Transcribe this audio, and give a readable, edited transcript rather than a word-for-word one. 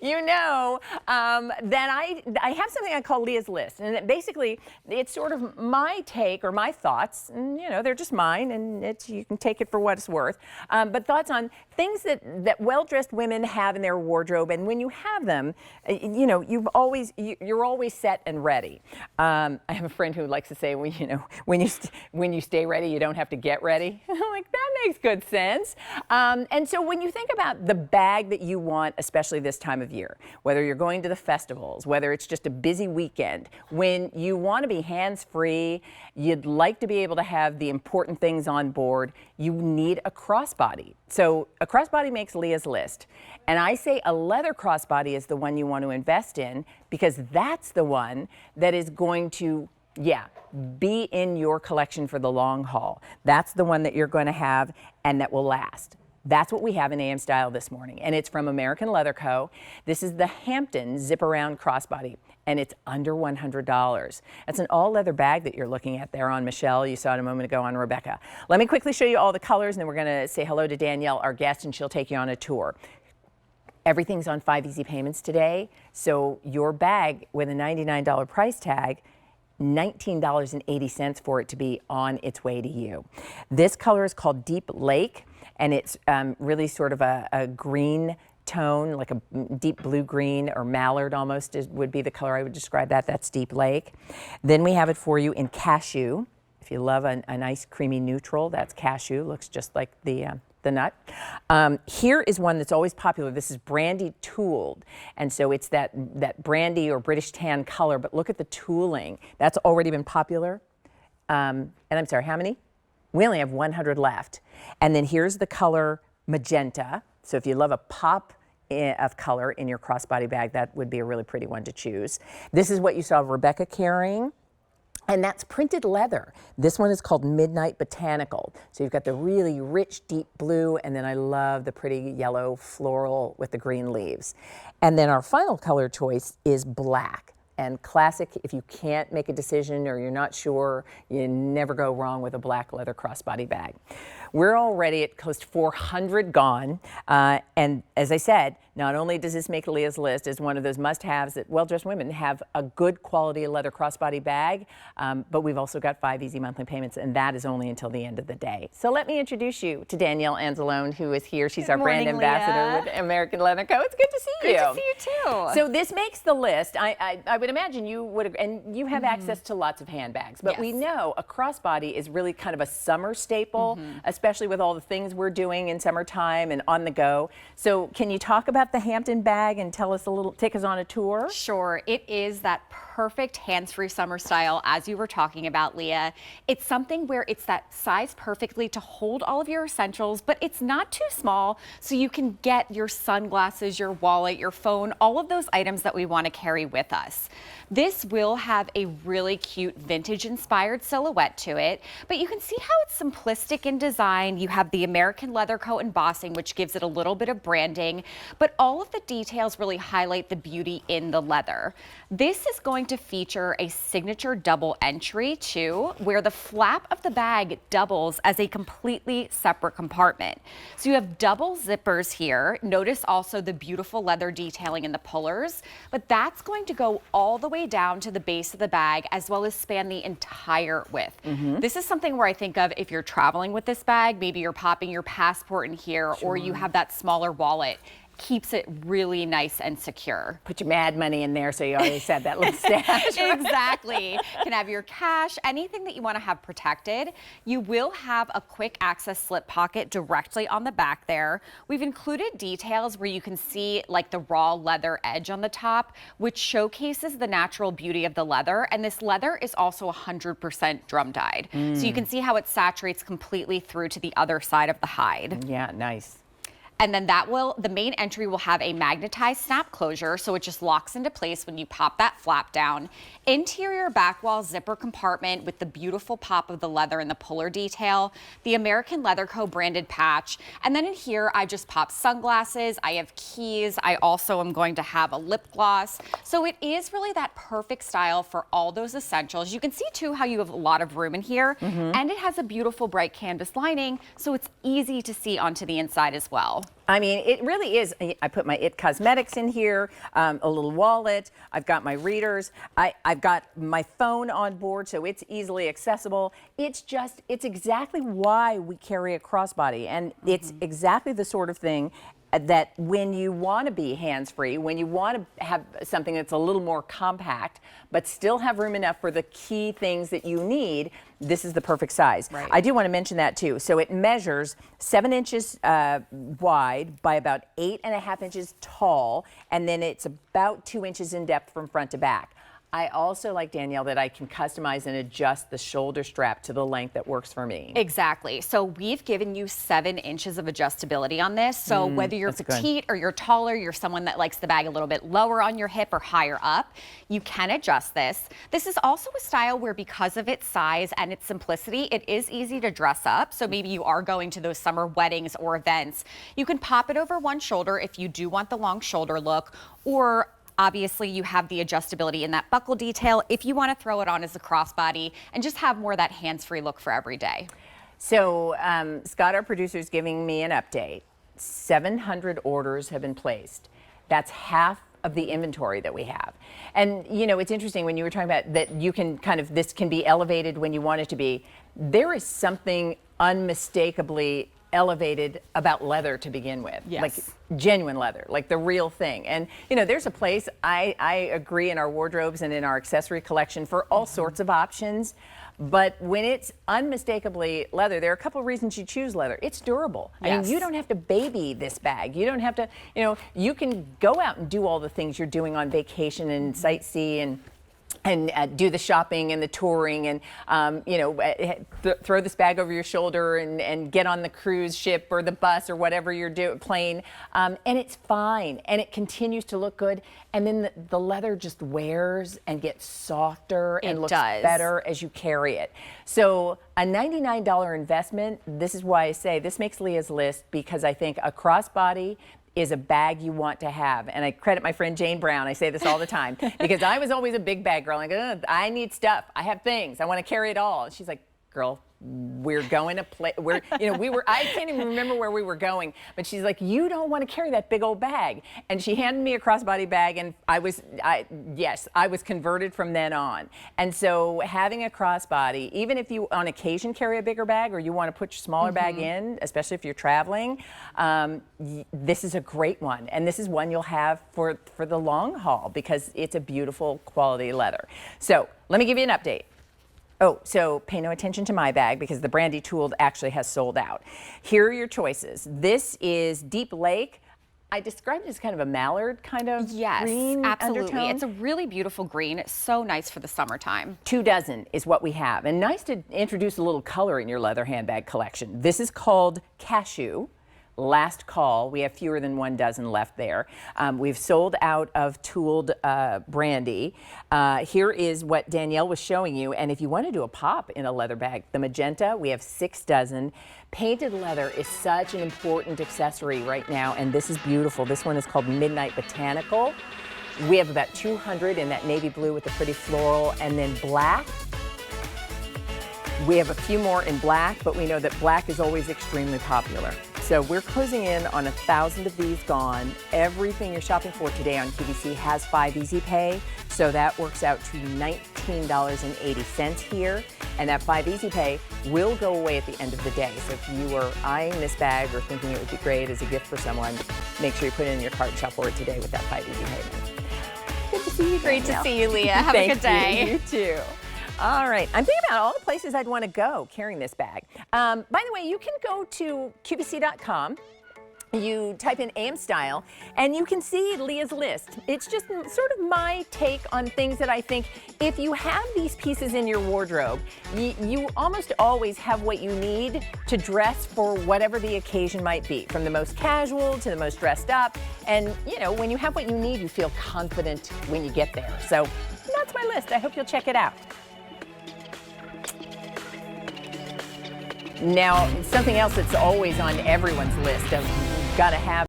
then I have something I call Leah's List. And basically, it's sort of my take or my thoughts. And, they're just mine, and you can take it for what it's worth. But thoughts on things that well-dressed women have in their wardrobe. And when you have them, you're always set and ready. I have a friend who likes to say, when you stay ready, you don't have to get ready. I'm like, that makes good sense. And so when you think about the bag that you want, especially this time of year, whether you're going to the festivals, whether it's just a busy weekend, when you want to be hands-free, you'd like to be able to have the important things on board, you need a crossbody. So a crossbody makes Leah's List. And I say a leather crossbody is the one you want to invest in because that's the one that is going to be in your collection for the long haul. That's the one that you're going to have and that will last. That's what we have in AM Style this morning, and it's from American Leather Co. This is the Hampton zip-around crossbody, and it's under $100. That's an all-leather bag that you're looking at there on Michelle. You saw it a moment ago on Rebecca. Let me quickly show you all the colors, and then we're going to say hello to Danielle, our guest, and she'll take you on a tour. Everything's on 5 easy payments today, so your bag with a $99 price tag, $19.80 for it to be on its way to you. This color is called Deep Lake, and it's really sort of a green tone, like a deep blue green or mallard almost would be the color I would describe that. That's Deep Lake. Then we have it for you in cashew. If you love a nice creamy neutral, that's cashew. Looks just like the nut. Here is one that's always popular. This is brandy tooled. And so it's that brandy or British tan color, but look at the tooling. That's already been popular. And I'm sorry, how many? We only have 100 left. And then here's the color magenta. So if you love a pop of color in your crossbody bag, that would be a really pretty one to choose. This is what you saw Rebecca carrying. And that's printed leather. This one is called Midnight Botanical. So you've got the really rich deep blue, and then I love the pretty yellow floral with the green leaves. And then our final color choice is black. And classic, if you can't make a decision or you're not sure, you never go wrong with a black leather crossbody bag. We're already at close to 400 gone. And as I said, not only does this make Leah's List as one of those must-haves that well-dressed women have a good quality leather crossbody bag, but we've also got 5 easy monthly payments, and that is only until the end of the day. So let me introduce you to Danielle Anzalone, who is here. She's our brand ambassador with American Leather Co. It's good to see you. Good to see you too. So this makes the list. I would imagine you would, and you have access to lots of handbags, but we know a crossbody is really kind of a summer staple, especially with all the things we're doing in summertime and on the go. So can you talk about the Hampton bag and tell us a little, take us on a tour? Sure. It is that perfect hands-free summer style, as you were talking about, Leah. It's something where it's that size perfectly to hold all of your essentials, but it's not too small, so you can get your sunglasses, your wallet, your phone, all of those items that we want to carry with us. This will have a really cute vintage-inspired silhouette to it, but you can see how it's simplistic in design. You have the American Leather Co. embossing, which gives it a little bit of branding, but all of the details really highlight the beauty in the leather. This is going to feature a signature double entry too, where the flap of the bag doubles as a completely separate compartment. So you have double zippers here. Notice also the beautiful leather detailing in the pullers, but that's going to go all the way down to the base of the bag as well as span the entire width. This is something where I think of if you're traveling with this bag, maybe you're popping your passport in here or you have that smaller wallet. Keeps it really nice and secure. Put your mad money in there, so you already said that little stash. Exactly. Can have your cash, anything that you want to have protected. You will have a quick access slip pocket directly on the back there. We've included details where you can see like the raw leather edge on the top, which showcases the natural beauty of the leather. And this leather is also 100% drum dyed. So you can see how it saturates completely through to the other side of the hide. Yeah, nice. And then the main entry will have a magnetized snap closure, so it just locks into place when you pop that flap down. Interior back wall zipper compartment with the beautiful pop of the leather and the puller detail, the American Leather Co. branded patch, and then in here I just pop sunglasses, I have keys, I also am going to have a lip gloss. So it is really that perfect style for all those essentials. You can see too how you have a lot of room in here, and it has a beautiful bright canvas lining, so it's easy to see onto the inside as well. I mean, it really is. I put my It Cosmetics in here, a little wallet. I've got my readers. I've got my phone on board, so it's easily accessible. It's exactly why we carry a crossbody, and it's exactly the sort of thing that when you want to be hands-free, when you want to have something that's a little more compact, but still have room enough for the key things that you need, this is the perfect size. Right. I do want to mention that too. So it measures 7 inches wide by about 8.5 inches tall, and then it's about 2 inches in depth from front to back. I also like, Danielle, that I can customize and adjust the shoulder strap to the length that works for me. Exactly. So we've given you 7 inches of adjustability on this. So whether you're petite or you're taller, you're someone that likes the bag a little bit lower on your hip or higher up, you can adjust this. This is also a style where, because of its size and its simplicity, it is easy to dress up. So maybe you are going to those summer weddings or events. You can pop it over one shoulder if you do want the long shoulder look, or obviously, you have the adjustability in that buckle detail if you want to throw it on as a crossbody and just have more of that hands-free look for every day. So Scott, our producer, is giving me an update. 700 orders have been placed. That's half of the inventory that we have. And you know, it's interesting when you were talking about that you can this can be elevated when you want it to be. There is something unmistakably elevated about leather to begin with. Yes. Like genuine leather, like the real thing. And you know, there's a place, I agree, in our wardrobes and in our accessory collection for all sorts of options. But when it's unmistakably leather, there are a couple of reasons you choose leather. It's durable. Yes. I mean, you don't have to baby this bag. You don't have to, you know, you can go out and do all the things you're doing on vacation and sightsee and do the shopping and the touring and, you know, throw this bag over your shoulder and get on the cruise ship or the bus or whatever you're plane. And it's fine. And it continues to look good. And then the leather just wears and gets softer and looks better as you carry it. So a $99 investment, this is why I say this makes Leah's list, because I think a crossbody is a bag you want to have. And I credit my friend Jane Brown. I say this all the time because I was always a big bag girl. I go, I need stuff. I have things. I want to carry it all. And she's like, girl, we're going to play. I can't even remember where we were going, but she's like, you don't want to carry that big old bag. And she handed me a crossbody bag, and I was converted from then on. And so having a crossbody, even if you on occasion carry a bigger bag or you want to put your smaller bag in, especially if you're traveling, this is a great one. And this is one you'll have for the long haul because it's a beautiful quality leather. So let me give you an update. Oh, so pay no attention to my bag because the Brandy Tooled actually has sold out. Here are your choices. This is Deep Lake. I described it as kind of a mallard kind of green absolutely. undertone. It's a really beautiful green. It's so nice for the summertime. 2 dozen is what we have. And nice to introduce a little color in your leather handbag collection. This is called Cashew. Last call. We have fewer than 1 dozen left there. We've sold out of tooled brandy. Here is what Danielle was showing you. And if you want to do a pop in a leather bag, the magenta, we have 6 dozen. Painted leather is such an important accessory right now, and this is beautiful. This one is called Midnight Botanical. We have about 200 in that navy blue with the pretty floral, and then black. We have a few more in black, but we know that black is always extremely popular. So we're closing in on 1,000 of these gone. Everything you're shopping for today on QVC has 5 Easy Pay, so that works out to $19.80 here. And that 5 Easy Pay will go away at the end of the day. So if you were eyeing this bag or thinking it would be great as a gift for someone, make sure you put it in your cart and shop for it today with that 5 Easy Pay. Good to see you. Great to see you, Leah. Have a good day. You too. All right, I'm thinking about all the places I'd want to go carrying this bag. By the way, you can go to QVC.com. You type in AM Style, and you can see Leah's list. It's just sort of my take on things that I think if you have these pieces in your wardrobe, you almost always have what you need to dress for whatever the occasion might be, from the most casual to the most dressed up. And, you know, when you have what you need, you feel confident when you get there. So that's my list. I hope you'll check it out. Now, something else that's always on everyone's list of gotta have